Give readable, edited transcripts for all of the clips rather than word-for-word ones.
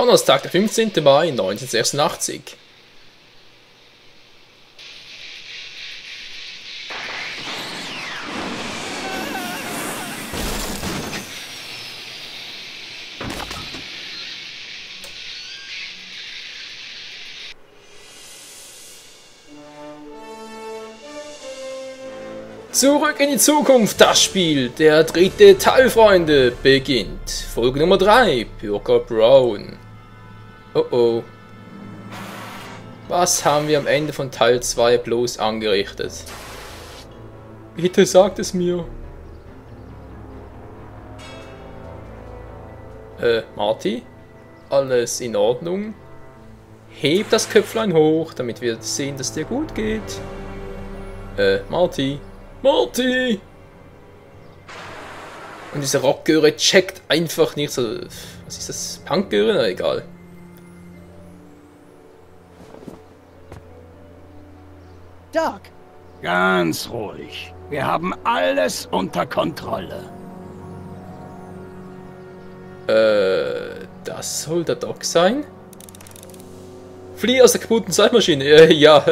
Donnerstag, der 15. Mai 1986. Zurück in die Zukunft, das Spiel, der dritte Teil, Freunde, beginnt. Folge Nummer 3, Bürger Brown. Oh oh. Was haben wir am Ende von Teil 2 bloß angerichtet? Bitte sagt es mir. Marty? Alles in Ordnung? Heb das Köpflein hoch, damit wir sehen, dass dir gut geht. Marty? Marty! Und diese Rockgöre checkt einfach nicht so... Was ist das? Punkgöre? Na egal. Doc! Ganz ruhig. Wir haben alles unter Kontrolle. Das soll der Doc sein? Flieh aus der kaputten Zeitmaschine. Ja,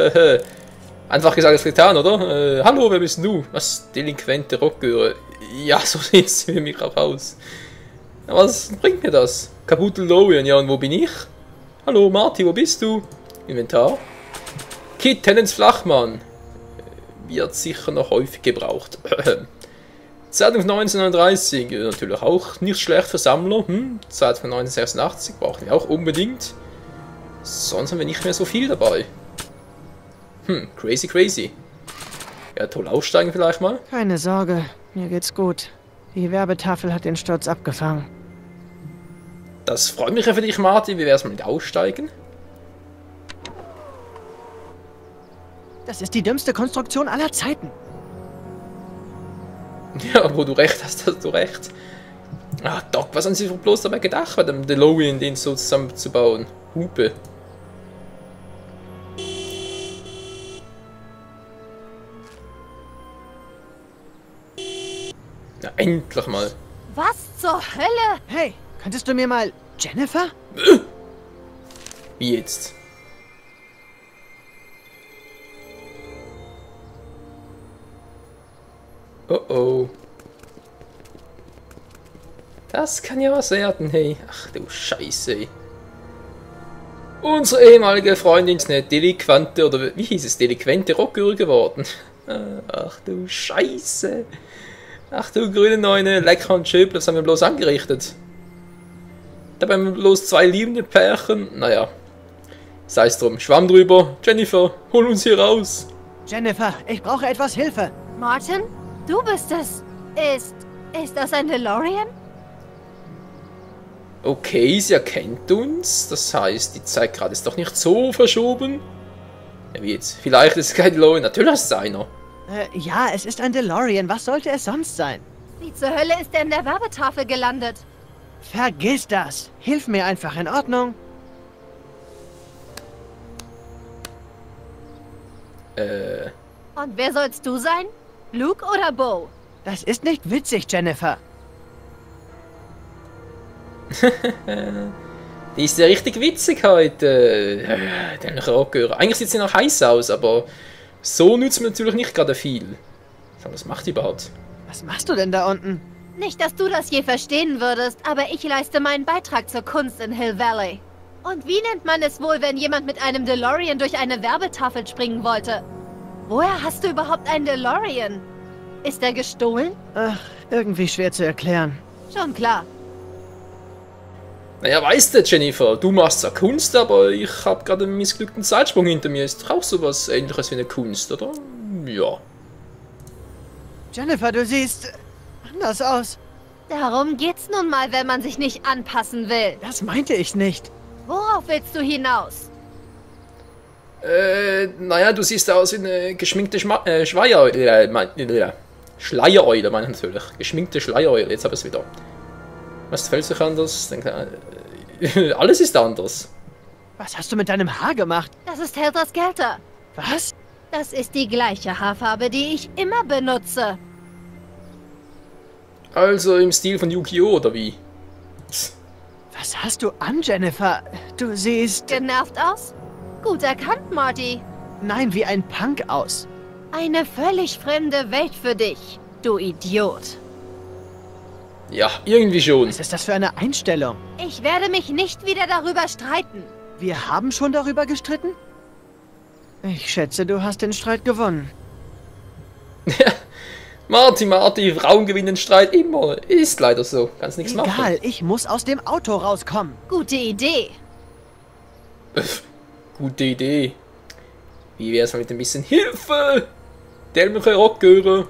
einfach gesagt, ist getan, oder? Hallo, wer bist du? Was? Delinquente Rockgöre. Ja, so sieht es für mich auch aus. Was bringt mir das? Kaputte Lorian, ja, und wo bin ich? Hallo, Marty, wo bist du? Inventar. Kit Tennants Flachmann. Wird sicher noch häufig gebraucht. Zeitung von 1939, natürlich auch nicht schlecht für Sammler. Zeitung von 1986 brauchen wir auch unbedingt. Sonst haben wir nicht mehr so viel dabei. Crazy. Ja, toll aussteigen vielleicht mal. Keine Sorge, mir geht's gut. Die Werbetafel hat den Sturz abgefangen. Das freut mich ja für dich, Martin. Wie wär's mit Aussteigen? Das ist die dümmste Konstruktion aller Zeiten. Ja, wo du recht hast, hast du recht. Ach, Doc, was haben sie bloß dabei gedacht, bei dem DeLorean den so zusammenzubauen? Hupe. Na, endlich mal. Was zur Hölle? Hey, könntest du mir mal... Jennifer? Wie jetzt? Oh oh. Das kann ja was werden, hey. Ach du Scheiße. Unsere ehemalige Freundin ist eine delinquente, oder wie hieß es, delinquente Rockgöre geworden. Ach du Scheiße. Ach du grüne Neune, lecker und schön, das haben wir bloß angerichtet. Dabei haben wir bloß zwei liebende Pärchen. Naja. Sei es drum, Schwamm drüber. Jennifer, hol uns hier raus. Jennifer, ich brauche etwas Hilfe. Martin? Du bist es. Ist das ein DeLorean? Okay, sie erkennt uns. Das heißt, die Zeit gerade ist doch nicht so verschoben. Ja, wie jetzt? Vielleicht ist es kein DeLorean. Natürlich ist es einer. Ja, es ist ein DeLorean. Was sollte es sonst sein? Wie zur Hölle ist er in der Werbetafel gelandet? Vergiss das. Hilf mir einfach, in Ordnung? Und wer sollst du sein? Luke oder Bo? Das ist nicht witzig, Jennifer. Die ist ja richtig witzig heute. Den Rockgöre. Eigentlich sieht sie noch heiß aus, aber so nützt mir natürlich nicht gerade viel. Was macht die überhaupt? Was machst du denn da unten? Nicht, dass du das je verstehen würdest, aber ich leiste meinen Beitrag zur Kunst in Hill Valley. Und wie nennt man es wohl, wenn jemand mit einem DeLorean durch eine Werbetafel springen wollte? Woher hast du überhaupt einen DeLorean? Ist er gestohlen? Ach, irgendwie schwer zu erklären. Schon klar. Naja, weißt du, Jennifer, du machst zwar Kunst, aber ich habe gerade einen missglückten Zeitsprung hinter mir. Ist doch auch sowas Ähnliches wie eine Kunst, oder? Ja. Jennifer, du siehst anders aus. Darum geht's nun mal, wenn man sich nicht anpassen will. Das meinte ich nicht. Worauf willst du hinaus? Naja, du siehst aus wie eine geschminkte Schleiereule, Schleiereule, meine ich natürlich. Geschminkte Schleiereule, jetzt habe ich es wieder. Was fällt sich anders? Alles ist anders. Was hast du mit deinem Haar gemacht? Das ist Helter Skelter. Was? Das ist die gleiche Haarfarbe, die ich immer benutze. Also im Stil von Yu-Gi-Oh! Oder wie? Was hast du an, Jennifer? Du siehst... Genervt aus? Gut erkannt, Marty. Nein, wie ein Punk aus. Eine völlig fremde Welt für dich, du Idiot. Ja, irgendwie schon. Was ist das für eine Einstellung? Ich werde mich nicht wieder darüber streiten. Wir haben schon darüber gestritten? Ich schätze, du hast den Streit gewonnen. Marty, Frauen gewinnen Streit immer. Ist leider so. Kannst nichts machen. Egal, ich muss aus dem Auto rauskommen. Gute Idee. Gute Idee. Wie wär's mal mit ein bisschen Hilfe? Dämliche Rockgöre.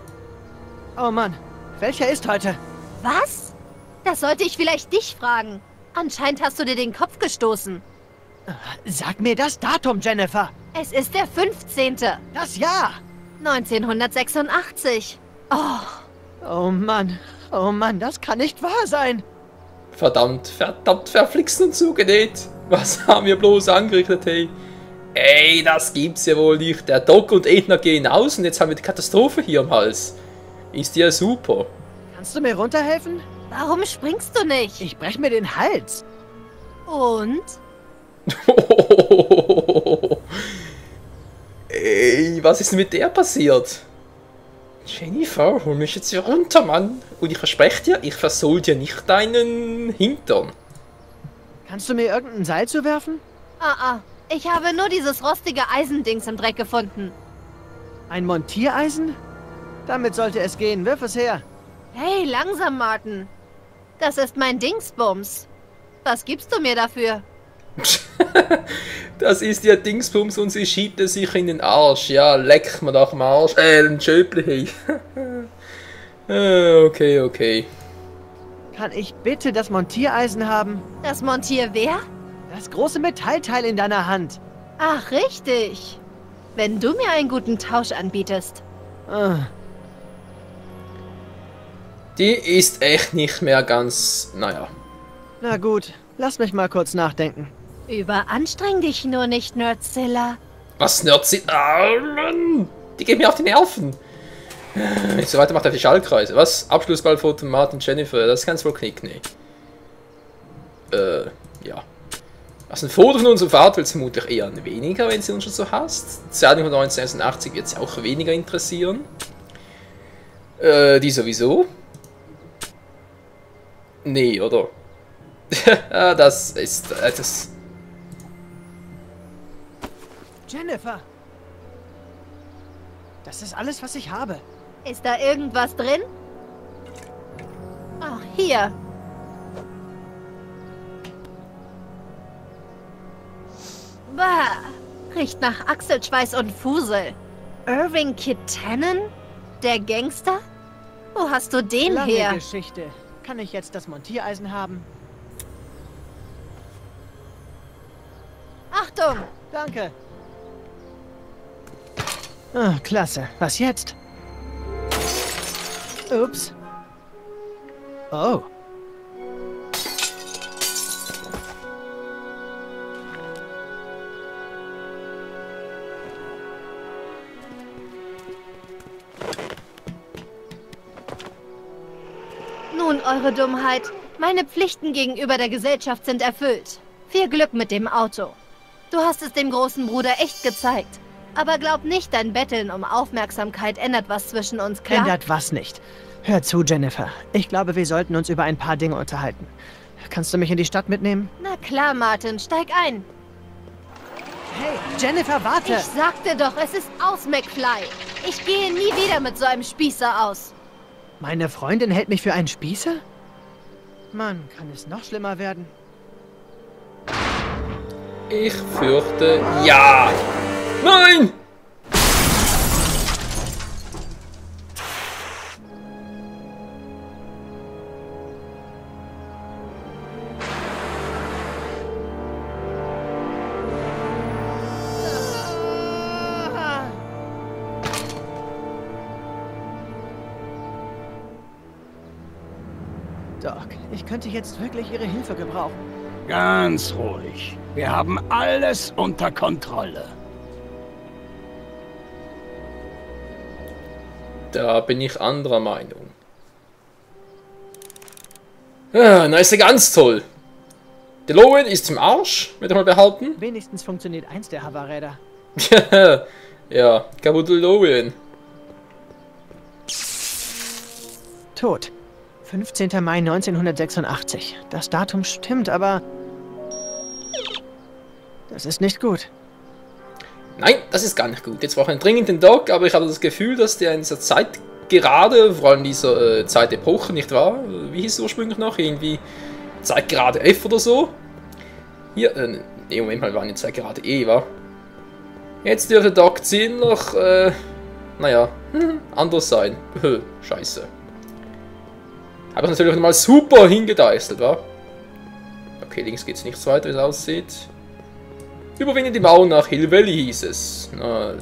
Oh Mann, welcher ist heute? Was? Das sollte ich vielleicht dich fragen. Anscheinend hast du dir den Kopf gestoßen. Sag mir das Datum, Jennifer. Es ist der 15. Das Jahr. 1986. Oh Mann, das kann nicht wahr sein. Verdammt, verflixt und zugenäht. Was haben wir bloß angerichtet, hey? Ey, das gibt's ja wohl nicht. Der Doc und Edna gehen aus und jetzt haben wir die Katastrophe hier am Hals. Ist ja super. Kannst du mir runterhelfen? Warum springst du nicht? Ich brech mir den Hals. Und? Ey, was ist denn mit der passiert? Jennifer, hol mich jetzt hier runter, Mann. Und ich verspreche dir, ich versohl dir nicht deinen Hintern. Kannst du mir irgendein Seil zuwerfen? Ich habe nur dieses rostige Eisendings im Dreck gefunden. Ein Montiereisen? Damit sollte es gehen. Wirf es her. Hey, langsam, Martin. Das ist mein Dingsbums. Was gibst du mir dafür? Das ist ja Dingsbums und sie schiebt es sich in den Arsch. Ja, leck mir doch am Arsch. Ein Schöpli. Okay. Kann ich bitte das Montiereisen haben? Das Montierwehr? Das große Metallteil in deiner Hand. Ach, richtig. Wenn du mir einen guten Tausch anbietest. Die ist echt nicht mehr ganz... Naja. Na gut, lass mich mal kurz nachdenken. Überanstreng dich nur nicht, Nerdzilla. Was, Nerdzilla? Ah, Mann! Die geht mir auf die Nerven. So weiter macht er die Schallkreise. Was? Abschlussballfoto von Martin Jennifer. Das kann's wohl knicken, ja. Also ein Foto von unserem Vater will es vermutlich eher weniger, wenn sie uns schon so hasst. Die Zeitung von 1986 wird sie auch weniger interessieren. Die sowieso. Nee, oder? Das ist... das... Jennifer! Das ist alles, was ich habe. Ist da irgendwas drin? Ach, hier. Bah, riecht nach Achselschweiß und Fusel. Irving Kitanen? Der Gangster? Wo hast du den Lange her? Geschichte. Kann ich jetzt das Montiereisen haben? Achtung! Danke. Ah, klasse. Was jetzt? Ups. Oh. Nun, eure Dummheit. Meine Pflichten gegenüber der Gesellschaft sind erfüllt. Viel Glück mit dem Auto. Du hast es dem großen Bruder echt gezeigt. Aber glaub nicht, dein Betteln um Aufmerksamkeit ändert was zwischen uns, klar? Ändert was nicht. Hör zu, Jennifer. Ich glaube, wir sollten uns über ein paar Dinge unterhalten. Kannst du mich in die Stadt mitnehmen? Na klar, Martin, steig ein. Hey, Jennifer, warte! Ich sagte doch, es ist aus, McFly. Ich gehe nie wieder mit so einem Spießer aus. Meine Freundin hält mich für einen Spießer? Mann, kann es noch schlimmer werden? Ich fürchte, ja! Nein! Doc, ich könnte jetzt wirklich Ihre Hilfe gebrauchen. Ganz ruhig. Wir haben alles unter Kontrolle. Da bin ich anderer Meinung. Ah, na ist ja ganz toll. DeLorean ist im Arsch, würde ich mal behaupten. Wenigstens funktioniert eins der Hoverräder. Ja, kaputt DeLorean. Tot. 15. Mai 1986. Das Datum stimmt, aber... Das ist nicht gut. Nein, das ist gar nicht gut. Jetzt brauchen wir dringend den Doc, aber ich habe das Gefühl, dass der in dieser Zeit gerade, vor allem in dieser Zeitepoche, nicht wahr? Wie hieß es ursprünglich noch? Irgendwie Zeitgerade F oder so? Hier, ne, Moment mal, waren jetzt Zeitgerade E, wa? Jetzt dürfte Doc ziemlich, naja, anders sein. Scheiße. Habe ich natürlich nochmal super hingedeißelt, wa? Okay, links geht's nicht so weiter, wie es aussieht. Überwinde die Mauer nach Hill Valley, hieß es. Na,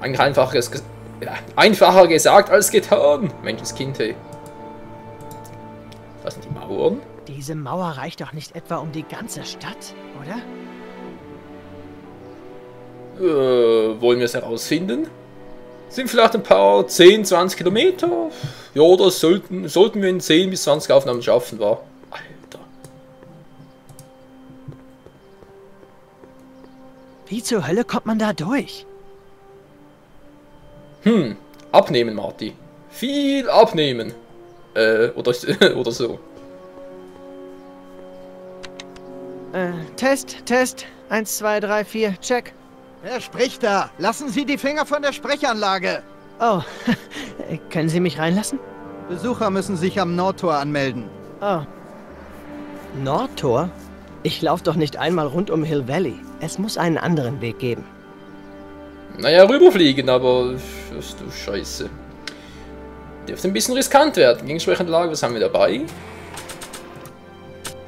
eigentlich einfacher gesagt als getan. Menschenskind, hey. Was sind die Mauern? Diese Mauer reicht doch nicht etwa um die ganze Stadt, oder? Wollen wir es herausfinden? Sind vielleicht ein paar 10, 20 Kilometer? Ja, oder sollten wir in 10 bis 20 Aufnahmen schaffen, wa? Alter. Wie zur Hölle kommt man da durch? Abnehmen, Marty. Viel abnehmen. Oder so. Test. 1, 2, 3, 4, check. Wer spricht da? Lassen Sie die Finger von der Sprechanlage. Oh, können Sie mich reinlassen? Besucher müssen sich am Nordtor anmelden. Oh. Nordtor? Ich laufe doch nicht einmal rund um Hill Valley. Es muss einen anderen Weg geben. Naja, rüberfliegen, aber... Das du Scheiße. Dürfte ein bisschen riskant werden. Gegensprechende Lage, was haben wir dabei?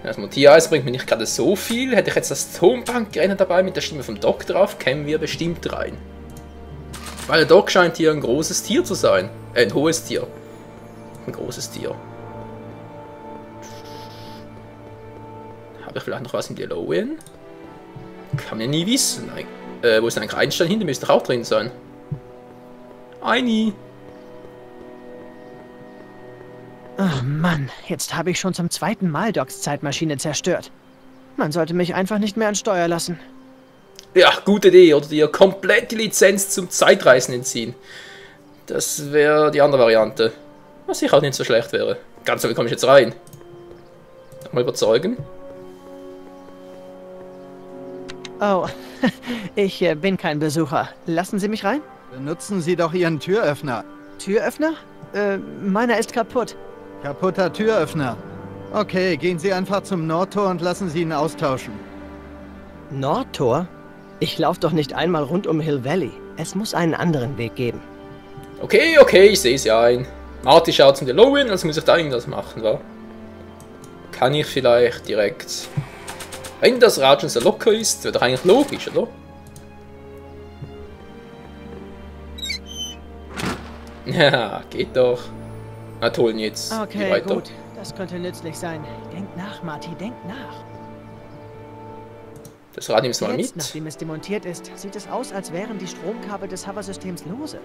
Das Montiereis bringt mir nicht gerade so viel. Hätte ich jetzt das Tonbankgerät dabei mit der Stimme vom Doc drauf, kämen wir bestimmt rein. Weil der Doc scheint hier ein großes Tier zu sein. Ein hohes Tier. Ein großes Tier. Habe ich vielleicht noch was im DeLorean? Kann man ja nie wissen. Wo ist denn ein Einstein hin? Der müsste doch auch drin sein. Eini. Oh Mann, jetzt habe ich schon zum 2. Mal Docs Zeitmaschine zerstört. Man sollte mich einfach nicht mehr an Steuer lassen. Ja, gute Idee. Oder dir komplett die Lizenz zum Zeitreisen entziehen. Das wäre die andere Variante. Was sicher auch nicht so schlecht wäre. Ganz so, wie komme ich jetzt rein? Nochmal überzeugen. Oh, ich bin kein Besucher. Lassen Sie mich rein? Benutzen Sie doch Ihren Türöffner. Türöffner? Meiner ist kaputt. Kaputter Türöffner. Okay, gehen Sie einfach zum Nordtor und lassen Sie ihn austauschen. Nordtor? Ich laufe doch nicht einmal rund um Hill Valley. Es muss einen anderen Weg geben. Okay, ich sehe es ja ein. Marty schaut zum DeLorean, also muss ich da irgendwas machen, wa? Kann ich vielleicht direkt... Wenn das Rad schon so locker ist, wäre doch eigentlich logisch, oder? Ja, geht doch. Na toll, jetzt. Okay, weiter. gut. Das könnte nützlich sein. Denk nach, Marty, denk nach. Das Rad nimmst du mal Jetzt, mit. nachdem es demontiert ist, sieht es aus, als wären die Stromkabel des Hover-Systems lose.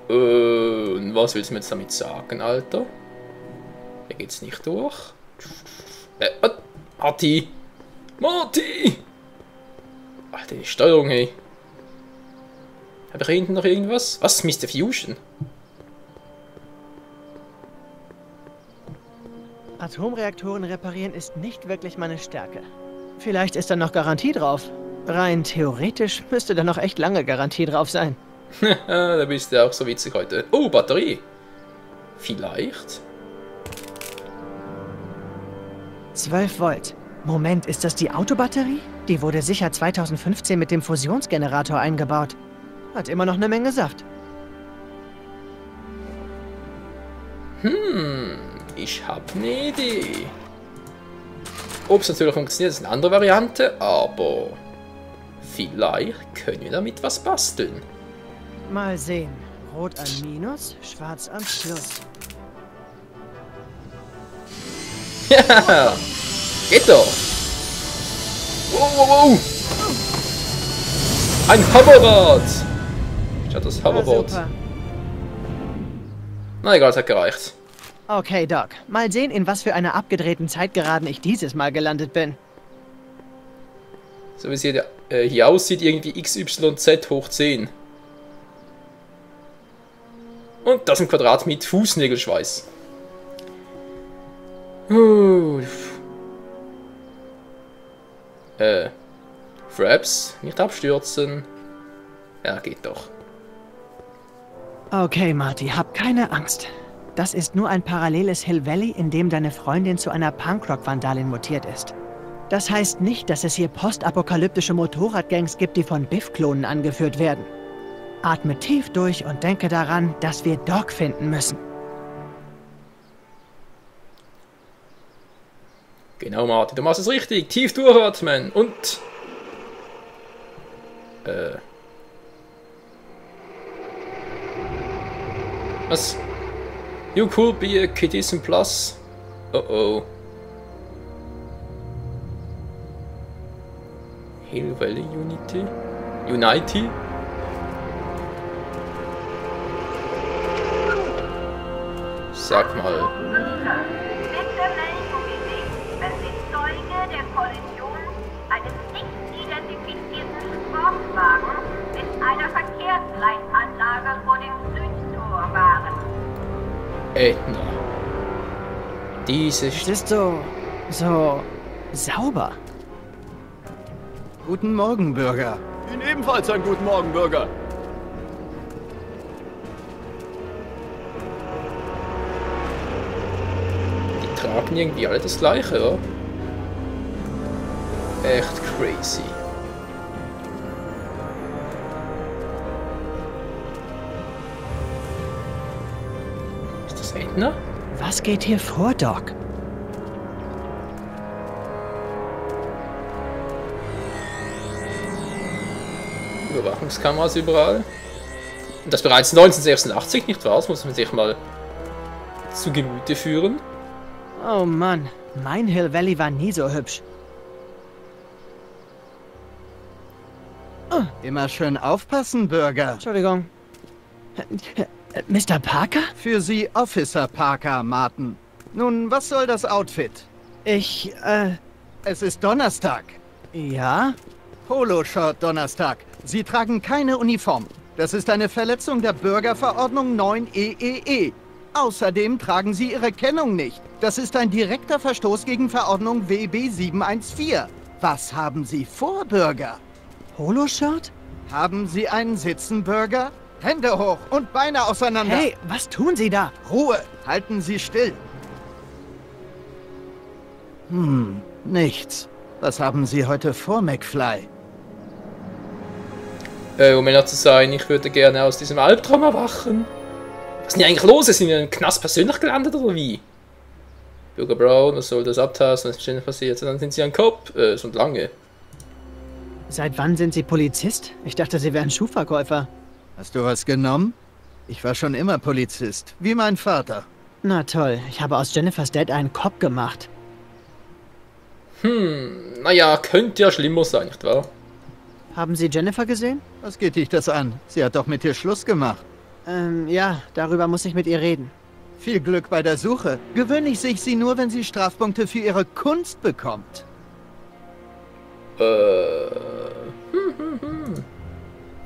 Und was willst du mir jetzt damit sagen, Alter? Hier geht's nicht durch. Marty! Alter, die Steuerung, hey. Habe ich hier hinten noch irgendwas? Was? Mr. Fusion? Atomreaktoren reparieren ist nicht wirklich meine Stärke. Vielleicht ist da noch Garantie drauf. Rein theoretisch müsste da noch echt lange Garantie drauf sein. Da bist du auch so witzig heute. Oh, Batterie. Vielleicht. 12 Volt. Moment, ist das die Autobatterie? Die wurde sicher 2015 mit dem Fusionsgenerator eingebaut. Hat immer noch eine Menge Saft. Ich habe eine Idee. Ob es natürlich funktioniert, ist eine andere Variante, aber vielleicht können wir damit was basteln. Mal sehen. Rot an Minus, schwarz am Plus. Ja, geht doch. Wow. Ein Hoverrad. Statt das Hoverboard. Super. Na egal, es hat gereicht. Okay, Doc. Mal sehen, in was für einer abgedrehten Zeitgeraden ich dieses Mal gelandet bin. So wie es hier aussieht, irgendwie XYZ hoch 10. Und das im Quadrat mit Fußnägelschweiß. Fraps, nicht abstürzen. Ja, geht doch. Okay, Marty, hab keine Angst. Das ist nur ein paralleles Hill Valley, in dem deine Freundin zu einer Punkrock-Vandalin mutiert ist. Das heißt nicht, dass es hier postapokalyptische Motorradgangs gibt, die von Biff-Klonen angeführt werden. Atme tief durch und denke daran, dass wir Doc finden müssen. Genau, Martin, du machst es richtig. Tief durchatmen und... Was? You could be a Kiddism Plus. Oh oh. Hill Valley Unity? Sag mal. Bitte melden Sie sich, wenn Sie Zeuge der Kollision eines nicht identifizierten Sportwagens mit einer Verkehrsleitanlage vor dem Südtor waren. Edna. Diese Es ist so sauber. Guten Morgen, Bürger. Ihnen ebenfalls einen guten Morgen, Bürger. Die tragen irgendwie alle das gleiche, oder? Echt crazy. Ist das Edna? Was geht hier vor, Doc? Überwachungskameras überall. Und das bereits 1986, nicht wahr? Das muss man sich mal zu Gemüte führen. Oh Mann, mein Hill Valley war nie so hübsch. Immer schön aufpassen, Bürger. Entschuldigung. Mr. Parker? Für Sie Officer Parker, Martin. Nun, was soll das Outfit? Es ist Donnerstag. Ja? Poloshort Donnerstag. Sie tragen keine Uniform. Das ist eine Verletzung der Bürgerverordnung 9 EEE. Außerdem tragen Sie Ihre Kennung nicht. Das ist ein direkter Verstoß gegen Verordnung WB 714. Was haben Sie vor, Bürger? Poloshirt? Haben Sie einen Sitzen, Bürger? Hände hoch und Beine auseinander. Hey, was tun Sie da? Ruhe! Halten Sie still. Nichts. Was haben Sie heute vor, McFly? Um ehrlich zu sein, ich würde gerne aus diesem Albtraum erwachen. Was ist denn hier eigentlich los? Sind wir im Knast persönlich gelandet oder wie? Bürger Brown, was soll das abtasten? Was ist bestimmt passiert? Dann sind Sie ein Cop. Schon lange. Seit wann sind Sie Polizist? Ich dachte, Sie wären Schuhverkäufer. Hast du was genommen? Ich war schon immer Polizist, wie mein Vater. Na toll, ich habe aus Jennifer's Dad einen Cop gemacht. Naja, könnte ja schlimmer sein, nicht wahr? Haben Sie Jennifer gesehen? Was geht dich das an? Sie hat doch mit dir Schluss gemacht. Ja, darüber muss ich mit ihr reden. Viel Glück bei der Suche. Gewöhnlich sehe ich sie nur, wenn sie Strafpunkte für ihre Kunst bekommt.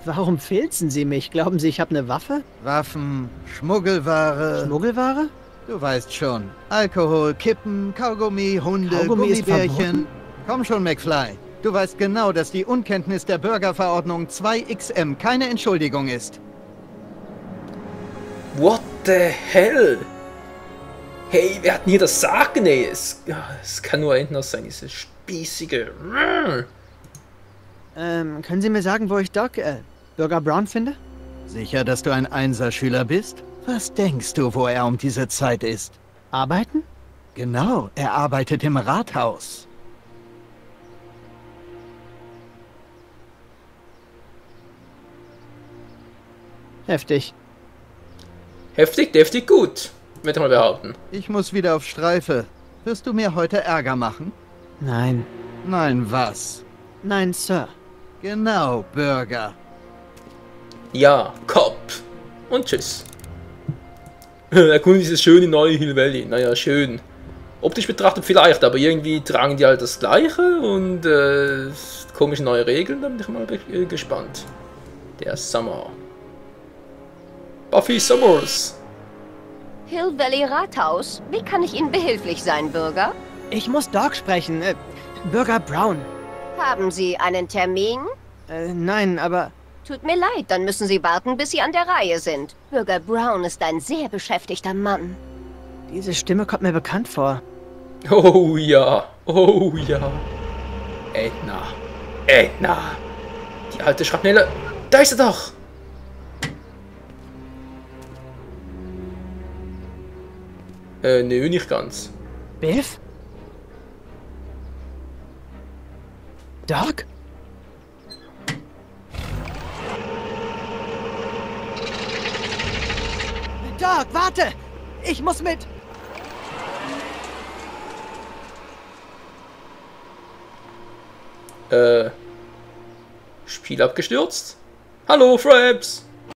Warum filzen Sie mich? Glauben Sie, ich habe eine Waffe? Waffen, Schmuggelware. Schmuggelware? Du weißt schon. Alkohol, Kippen, Kaugummi, Hunde, Kaugummi ist Gummibärchen. verboten? Komm schon, McFly. Du weißt genau, dass die Unkenntnis der Bürgerverordnung 2XM keine Entschuldigung ist. What the hell? Hey, wer hat denn hier das Sagen, ey? Es kann nur Endner sein, diese spießige... Können Sie mir sagen, wo ich Bürger Brown finde? Sicher, dass du ein Einserschüler bist? Was denkst du, wo er um diese Zeit ist? Arbeiten? Genau, er arbeitet im Rathaus. Heftig. Heftig, deftig, gut. Würde ich mal behaupten. Ich muss wieder auf Streife. Wirst du mir heute Ärger machen? Nein. Nein, was? Nein, Sir. Genau, Bürger. Ja, Cop. Und tschüss. Erkunden dieses schöne neue Hill Valley. Naja, schön. Optisch betrachtet vielleicht, aber irgendwie tragen die halt das Gleiche und komische neue Regeln, da bin ich mal gespannt. Der Summer. Buffy Summers. Hill Valley Rathaus. Wie kann ich Ihnen behilflich sein, Bürger? Ich muss Doc sprechen. Bürger Brown. Haben Sie einen Termin? Nein, aber... Tut mir leid, dann müssen Sie warten, bis Sie an der Reihe sind. Bürger Brown ist ein sehr beschäftigter Mann. Diese Stimme kommt mir bekannt vor. Oh ja, oh ja. Edna, Edna. Die alte Schrapnelle. Da ist er doch. Nö, nicht ganz. Biff? Doc? Doc, warte! Ich muss mit... Spiel abgestürzt? Hallo, Fraps!